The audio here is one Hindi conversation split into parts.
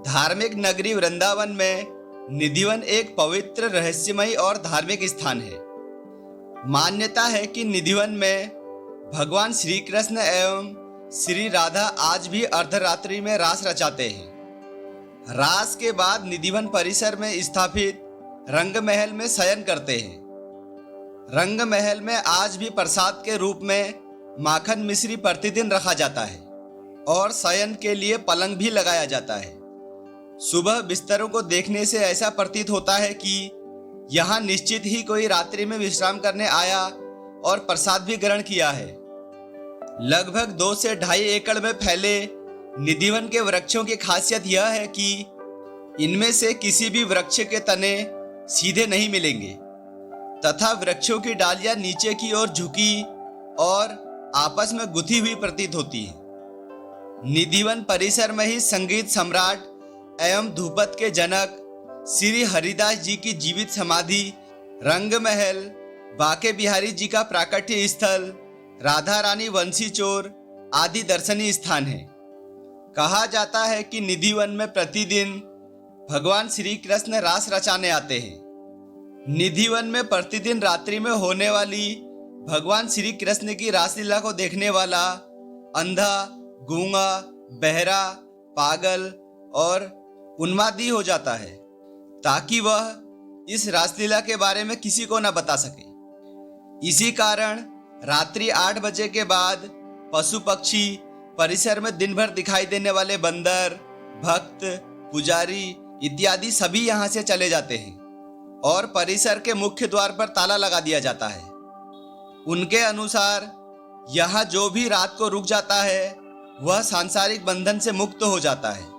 धार्मिक नगरी वृंदावन में निधिवन एक पवित्र, रहस्यमयी और धार्मिक स्थान है। मान्यता है कि निधिवन में भगवान श्री कृष्ण एवं श्री राधा आज भी अर्धरात्रि में रास रचाते हैं। रास के बाद निधिवन परिसर में स्थापित रंग महल में शयन करते हैं। रंग महल में आज भी प्रसाद के रूप में माखन मिश्री प्रतिदिन रखा जाता है और शयन के लिए पलंग भी लगाया जाता है। सुबह बिस्तरों को देखने से ऐसा प्रतीत होता है कि यहाँ निश्चित ही कोई रात्रि में विश्राम करने आया और प्रसाद भी ग्रहण किया है। लगभग 2 से 2.5 एकड़ में फैले निधिवन के वृक्षों की खासियत यह है कि इनमें से किसी भी वृक्ष के तने सीधे नहीं मिलेंगे तथा वृक्षों की डालियां नीचे की ओर झुकी और आपस में गुथी हुई प्रतीत होती है। निधिवन परिसर में ही संगीत सम्राट एवं ध्रुपद के जनक श्री हरिदास जी की जीवित समाधि, रंग महल, बाके बिहारी जी का प्राकट्य स्थल, राधा रानी वंशी चोर आदि दर्शनीय स्थान है। कहा जाता है कि निधिवन में प्रतिदिन भगवान श्री कृष्ण रास रचाने आते हैं। निधिवन में प्रतिदिन रात्रि में होने वाली भगवान श्री कृष्ण की रासलीला को देखने वाला अंधा, गूंगा, बहरा, पागल और उन्मादी हो जाता है ताकि वह इस रासलीला के बारे में किसी को न बता सके। इसी कारण रात्रि 8 बजे के बाद पशु पक्षी, परिसर में दिन भर दिखाई देने वाले बंदर, भक्त, पुजारी इत्यादि सभी यहाँ से चले जाते हैं और परिसर के मुख्य द्वार पर ताला लगा दिया जाता है। उनके अनुसार यहाँ जो भी रात को रुक जाता है वह सांसारिक बंधन से मुक्त हो जाता है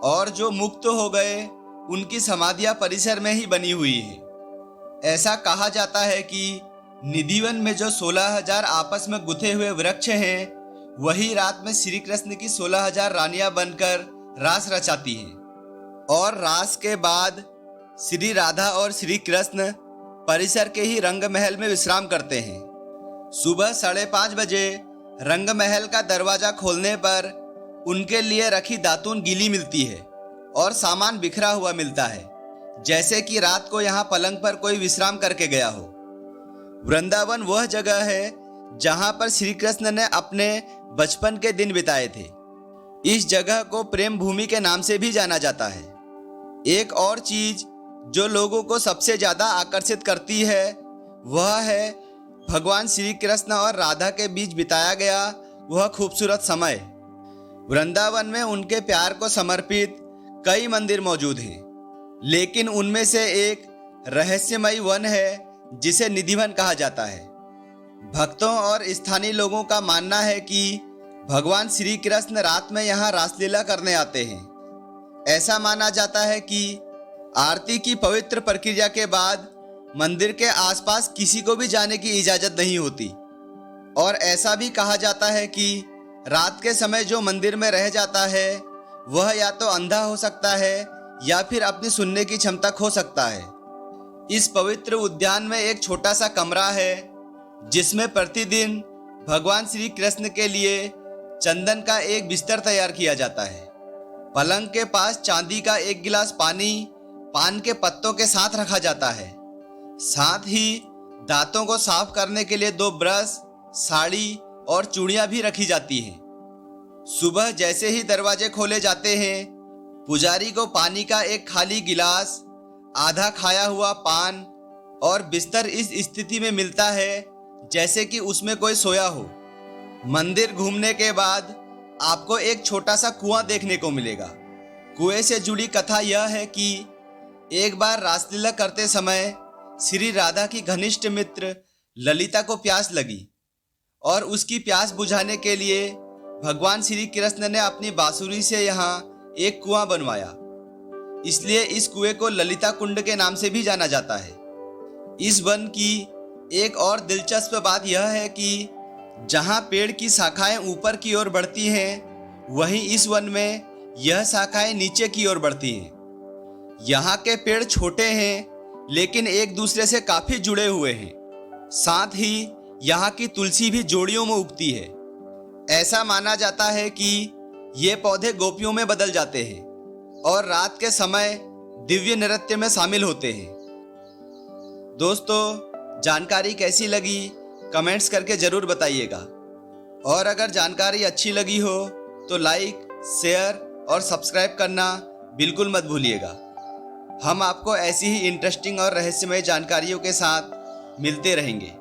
और जो मुक्त हो गए उनकी समाधियां परिसर में ही बनी हुई है। ऐसा कहा जाता है कि निधिवन में जो 16,000 आपस में गुथे हुए वृक्ष हैं वही रात में श्री कृष्ण की 16,000 रानियां बनकर रास रचाती हैं और रास के बाद श्री राधा और श्री कृष्ण परिसर के ही रंग महल में विश्राम करते हैं। सुबह 5:30 बजे रंग महल का दरवाजा खोलने पर उनके लिए रखी दातून गीली मिलती है और सामान बिखरा हुआ मिलता है, जैसे कि रात को यहाँ पलंग पर कोई विश्राम करके गया हो। वृंदावन वह जगह है जहाँ पर श्री कृष्ण ने अपने बचपन के दिन बिताए थे। इस जगह को प्रेम भूमि के नाम से भी जाना जाता है। एक और चीज जो लोगों को सबसे ज्यादा आकर्षित करती है वह है भगवान श्री कृष्ण और राधा के बीच बिताया गया वह खूबसूरत समय। वृंदावन में उनके प्यार को समर्पित कई मंदिर मौजूद हैं, लेकिन उनमें से एक रहस्यमयी वन है जिसे निधिवन कहा जाता है। भक्तों और स्थानीय लोगों का मानना है कि भगवान श्री कृष्ण रात में यहाँ रासलीला करने आते हैं। ऐसा माना जाता है कि आरती की पवित्र प्रक्रिया के बाद मंदिर के आसपास किसी को भी जाने की इजाजत नहीं होती और ऐसा भी कहा जाता है कि रात के समय जो मंदिर में रह जाता है वह या तो अंधा हो सकता है या फिर अपनी सुनने की क्षमता खो सकता है। इस पवित्र उद्यान में एक छोटा सा कमरा है जिसमें प्रतिदिन भगवान श्री कृष्ण के लिए चंदन का एक बिस्तर तैयार किया जाता है। पलंग के पास चांदी का एक गिलास पानी पान के पत्तों के साथ रखा जाता है। साथ ही दांतों को साफ करने के लिए 2 ब्रश, साड़ी और चूड़ियां भी रखी जाती हैं। सुबह जैसे ही दरवाजे खोले जाते हैं पुजारी को पानी का एक खाली गिलास, आधा खाया हुआ पान और बिस्तर इस स्थिति में मिलता है जैसे कि उसमें कोई सोया हो। मंदिर घूमने के बाद आपको एक छोटा सा कुआं देखने को मिलेगा। कुएं से जुड़ी कथा यह है कि एक बार रासलीला करते समय श्री राधा की घनिष्ठ मित्र ललिता को प्यास लगी और उसकी प्यास बुझाने के लिए भगवान श्री कृष्ण ने अपनी बांसुरी से यहाँ एक कुआं बनवाया। इसलिए इस कुएं को ललिता कुंड के नाम से भी जाना जाता है। इस वन की एक और दिलचस्प बात यह है कि जहाँ पेड़ की शाखाएं ऊपर की ओर बढ़ती हैं वहीं इस वन में यह शाखाएं नीचे की ओर बढ़ती हैं। यहाँ के पेड़ छोटे हैं लेकिन एक दूसरे से काफी जुड़े हुए हैं। साथ ही यहाँ की तुलसी भी जोड़ियों में उगती है। ऐसा माना जाता है कि ये पौधे गोपियों में बदल जाते हैं और रात के समय दिव्य नृत्य में शामिल होते हैं। दोस्तों, जानकारी कैसी लगी कमेंट्स करके ज़रूर बताइएगा। और अगर जानकारी अच्छी लगी हो तो लाइक, शेयर और सब्सक्राइब करना बिल्कुल मत भूलिएगा। हम आपको ऐसी ही इंटरेस्टिंग और रहस्यमय जानकारियों के साथ मिलते रहेंगे।